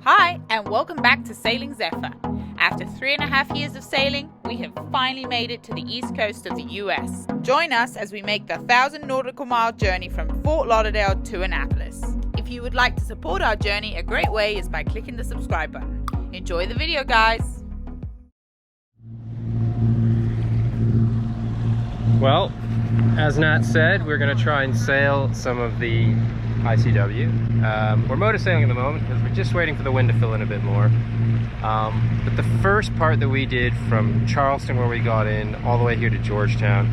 Hi, and welcome back to Sailing Zephyr. After 3.5 years of sailing, we have finally made it to the east coast of the US. Join us as we make the 1,000 nautical mile journey from Fort Lauderdale to Annapolis. If you would like to support our journey, a great way is by clicking the subscribe button. Enjoy the video, guys! Well, as Nat said, we're going to try and sail some of the ICW. We're motor sailing at the moment because we're just waiting for the wind to fill in a bit more. But the first part that we did from Charleston, where we got in, all the way here to Georgetown,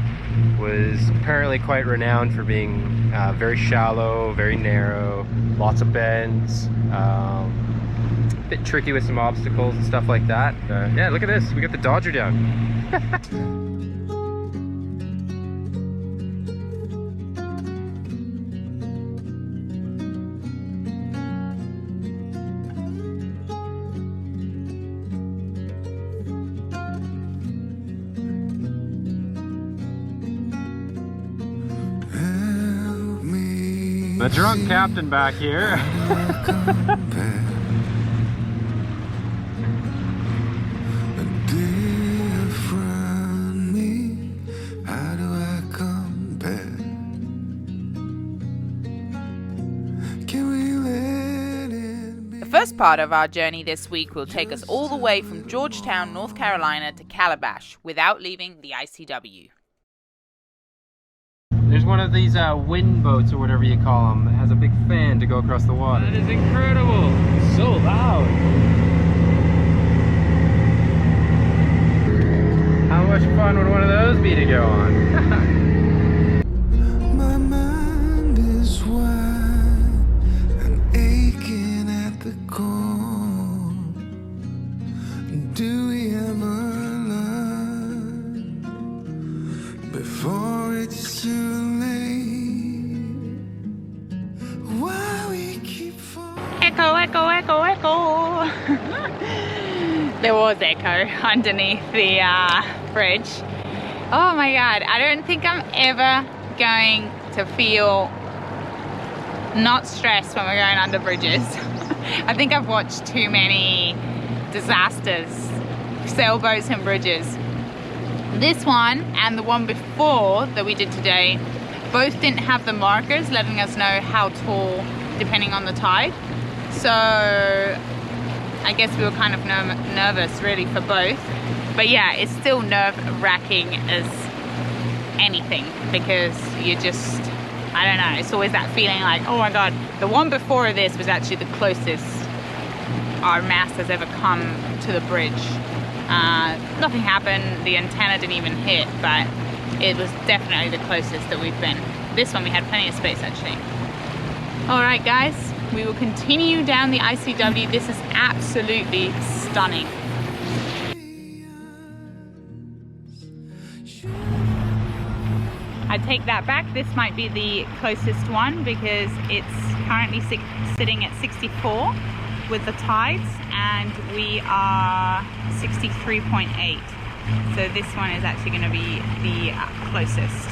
was apparently quite renowned for being very shallow, very narrow, lots of bends, a bit tricky with some obstacles and stuff like that. Yeah, look at this, we got the Dodger down. The drunk captain back here. The first part of our journey this week will take us all the way from Georgetown, North Carolina to Calabash without leaving the ICW. There's one of these wind boats or whatever you call them that has a big fan to go across the water. That is incredible. It's so loud. How much fun would one of those be to go on? My mind is wide and aching at the core. Do we ever learn before it's too Echo, echo, echo, echo. There was echo underneath the bridge. Oh my god, I don't think I'm ever going to feel not stressed when we're going under bridges. I think I've watched too many disasters, sailboats and bridges. This one and the one before that we did today both didn't have the markers letting us know how tall depending on the tide. So I guess we were kind of nervous really for both. But yeah, it's still nerve-wracking as anything because you just, I don't know, it's always that feeling like, oh my god. The one before this was actually the closest our mast has ever come to the bridge. Nothing happened, the antenna didn't even hit, but it was definitely the closest that we've been. This one we had plenty of space actually. Alright guys, we will continue down the ICW. This is absolutely stunning. I take that back, this might be the closest one because it's currently sitting at 64 with the tides and we are 63.8. So this one is actually going to be the closest.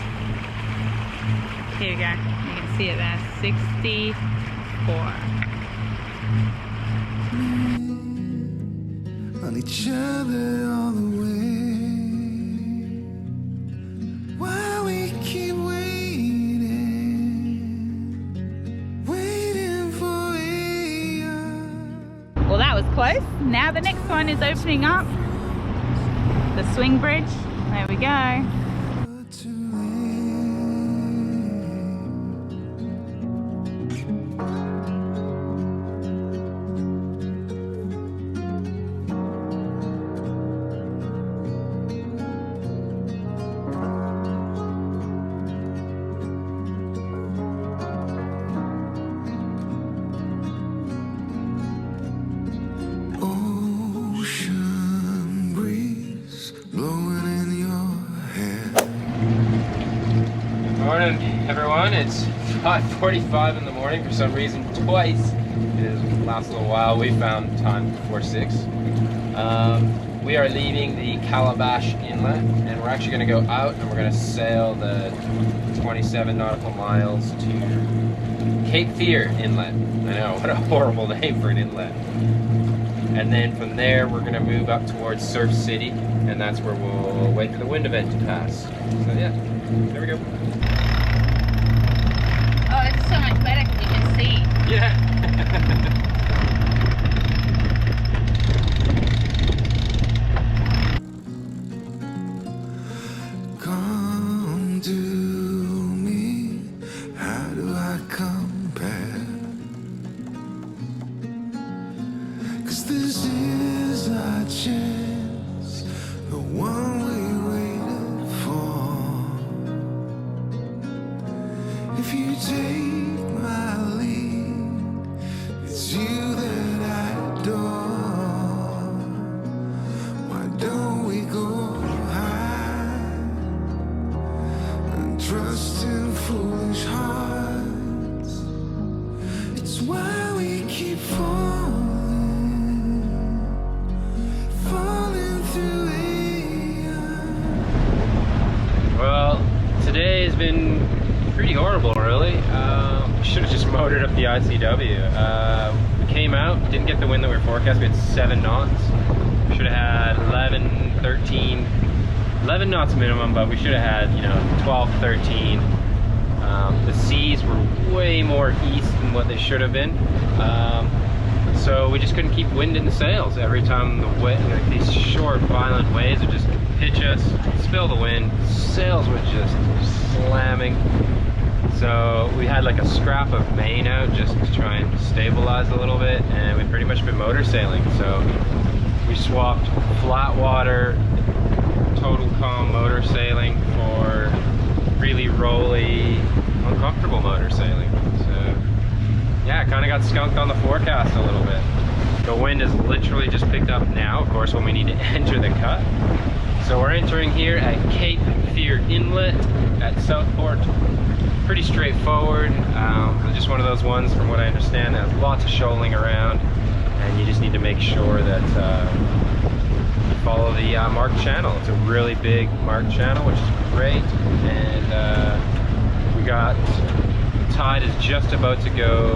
Here we go, you can see it there, 64. On each other all the way. Why we keep waiting for you. Well, that was close. Now the next one is opening up. The swing bridge. There we go. Morning everyone, it's 5:45 in the morning. For some reason twice in the last little while we found time before 6. we are leaving the Calabash Inlet, and we're actually going to go out and we're going to sail the 27 nautical miles to Cape Fear Inlet. I know, what a horrible name for an inlet. And then from there, we're going to move up towards Surf City, and that's where we'll wait for the wind event to pass. So yeah, there we go. Oh, it's so much better because you can see. Yeah. Come to me, how do I compare? 'Cause this is our chance, the one we waited for. If you take my lead, it's you that I adore. Why don't we go high and trust in foolish hearts? It's why we keep falling through air. Well, today has been pretty horrible, really. Should have just motored up the ICW. We came out, didn't get the wind that we were forecast. We had 7 knots. Should have had 11, 13, 11 knots minimum, but we should have had, you know, 12, 13. The seas were way more east than what they should have been. So we just couldn't keep wind in the sails. Every time the like these short, violent waves would just pitch us, spill the wind. Sails were just slamming. So we had like a scrap of main out just to try and stabilize a little bit, and we've pretty much been motor sailing. So we swapped flat water, total calm motor sailing for really rolly, uncomfortable motor sailing. So yeah, kind of got skunked on the forecast a little bit. The wind has literally just picked up now, of course, when we need to enter the cut. So we're entering here at Cape Fear Inlet at Southport. Pretty straightforward. Just one of those ones, from what I understand, that has lots of shoaling around, and you just need to make sure that you follow the marked channel. It's a really big marked channel, which is great. And we got, tide is just about to go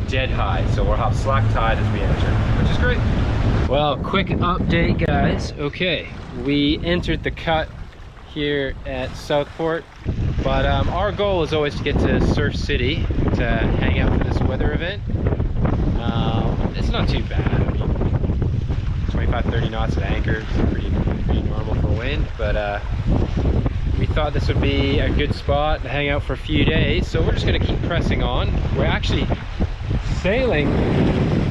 dead high, so we'll have slack tide as we enter, which is great. Well, quick update, guys. Okay, we entered the cut here at Southport, but our goal is always to get to Surf City to hang out for this weather event. It's not too bad. I mean, 25, 30 knots at anchor is pretty normal for wind, but we thought this would be a good spot to hang out for a few days, so we're just going to keep pressing on. We're actually sailing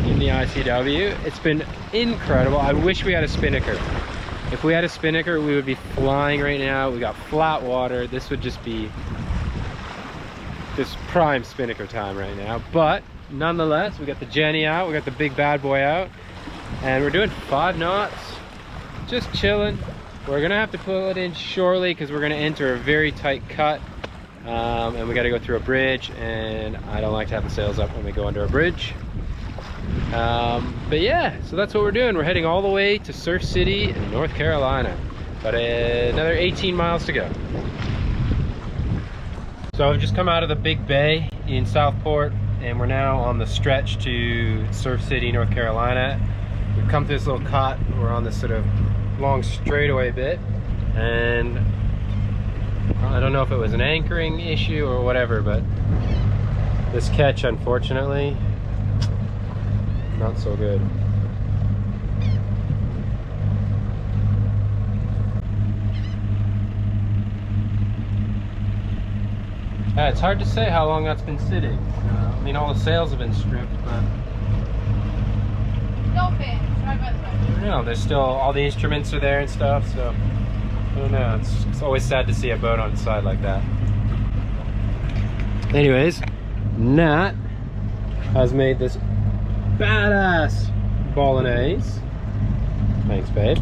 in the ICW. It's been incredible. I wish we had a spinnaker. If we had a spinnaker, we would be flying right now. We got flat water. This would just be this prime spinnaker time right now. But nonetheless, we got the Jenny out, we got the big bad boy out, and we're doing 5 knots, just chilling. We're gonna have to pull it in shortly because we're gonna enter a very tight cut, and we got to go through a bridge, and I don't like to have the sails up when we go under a bridge. But yeah, so that's what we're doing. We're heading all the way to Surf City in North Carolina, but another 18 miles to go. So I've just come out of the big bay in Southport, and we're now on the stretch to Surf City, North Carolina. We've come through this little cut. We're on this sort of long straightaway bit, and I don't know if it was an anchoring issue or whatever, but this catch, unfortunately, not so good. Yeah, it's hard to say how long that's been sitting. I mean, all the sails have been stripped, but Dolphins, right by the way. you know, there's still, all the instruments are there and stuff, so I don't know. It's always sad to see a boat on its side like that. Anyways, Nat has made this badass bolognese. Thanks, babe.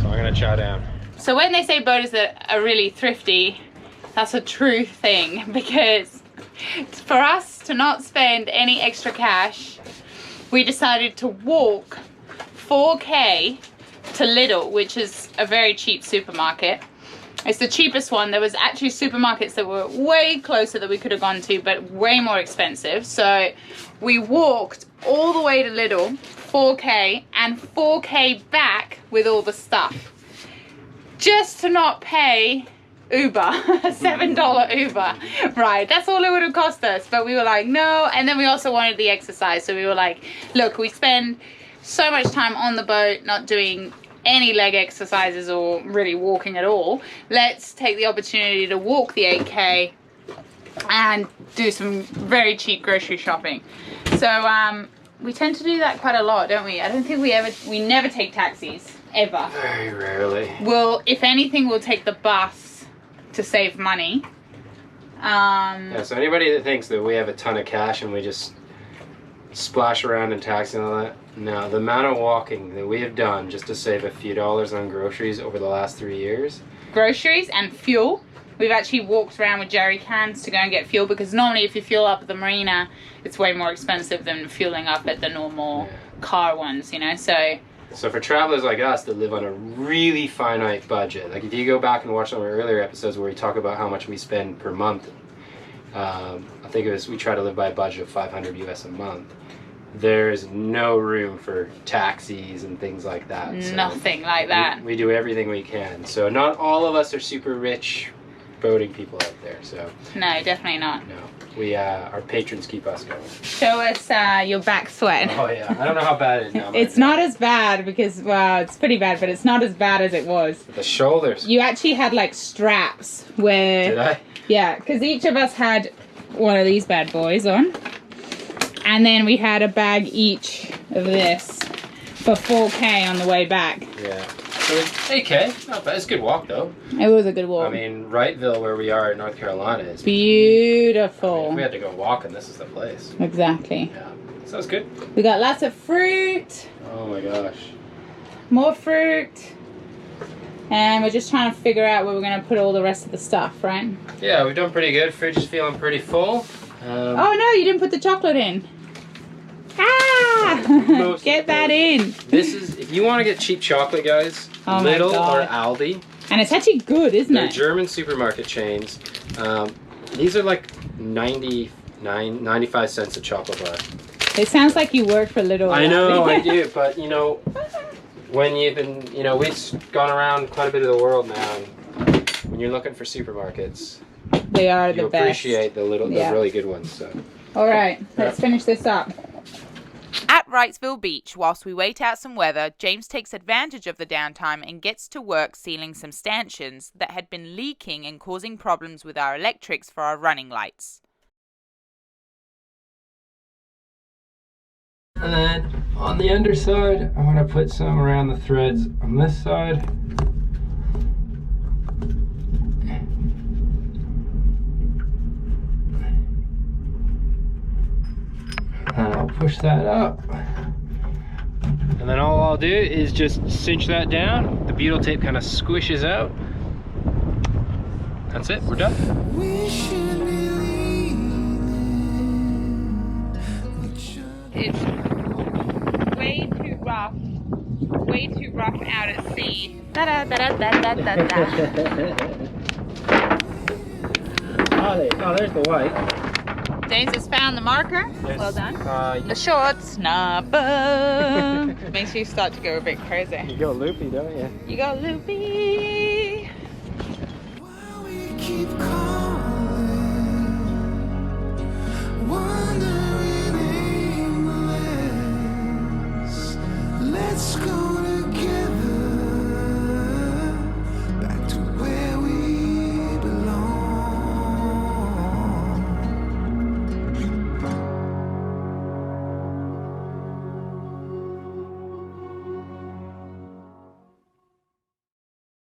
So I'm gonna chow down. So when they say boaters are really thrifty, that's a true thing, because for us to not spend any extra cash, we decided to walk 4K to Lidl, which is a very cheap supermarket. It's the cheapest one. There was actually supermarkets that were way closer that we could have gone to, but way more expensive. So we walked all the way to Lidl, 4K, and 4K back with all the stuff, just to not pay Uber, $7 Uber, right? That's all it would have cost us. But we were like, no. And then we also wanted the exercise. So we were like, look, we spend so much time on the boat, not doing any leg exercises or really walking at all. Let's take the opportunity to walk the 8K and do some very cheap grocery shopping. So we tend to do that quite a lot, don't we? I don't think we never take taxis, ever. Very rarely. Well, if anything, we'll take the bus to save money. Yeah, so anybody that thinks that we have a ton of cash and we just splash around in taxi and all that, no, the amount of walking that we have done just to save a few dollars on groceries over the last 3 years. Groceries and fuel. We've actually walked around with jerry cans to go and get fuel, because normally if you fuel up at the marina, it's way more expensive than fueling up at the normal car ones, you know, so for travelers like us that live on a really finite budget, like if you go back and watch some of our earlier episodes where we talk about how much we spend per month, I think it was, we try to live by a budget of 500 US a month. There's no room for taxis and things like that. So nothing like that. We do everything we can. So not all of us are super rich boating people out there. So no, definitely not. No, we our patrons keep us going. Show us your back sweat. Oh yeah, I don't know how bad it is now. It's not as bad because, well, it's pretty bad, but it's not as bad as it was. The shoulders. You actually had like straps where. Did I? Yeah, because each of us had one of these bad boys on. And then we had a bag each of this for 4K on the way back. Yeah. So it's okay. Not bad. It's a good walk though. It was a good walk. I mean, Wrightsville, where we are in North Carolina, is beautiful. I mean, if we had to go walking, this is the place. Exactly. Yeah. So it's good. We got lots of fruit. Oh my gosh. More fruit. And we're just trying to figure out where we're going to put all the rest of the stuff, right? Yeah, we've done pretty good. Fridge is feeling pretty full. Oh no, you didn't put the chocolate in. Ah! Get that in. This is, if you want to get cheap chocolate, guys, Oh Lidl or Aldi. And it's actually good, isn't They're it? German supermarket chains. These are like 95 cents a chocolate bar. It sounds like you work for Lidl. I know, I do, but you know, when you've been, you know, we've gone around quite a bit of the world now, and when you're looking for supermarkets, they are the you best. appreciate the really good ones. So. All right, let's finish this up. At Wrightsville Beach, whilst we wait out some weather, James takes advantage of the downtime and gets to work sealing some stanchions that had been leaking and causing problems with our electrics for our running lights. And then on the underside, I want to put some around the threads on this side. And I'll push that up. And then all I'll do is just cinch that down. The butyl tape kind of squishes out. That's it, we're done. We should be leaving. It's way too rough out at sea. Da da da da da da da. Oh, there's the white. James has found the marker. Yes. Well done. The short snapper. Makes you start to go a bit crazy. You go loopy, don't you? You go loopy. While we keep calling.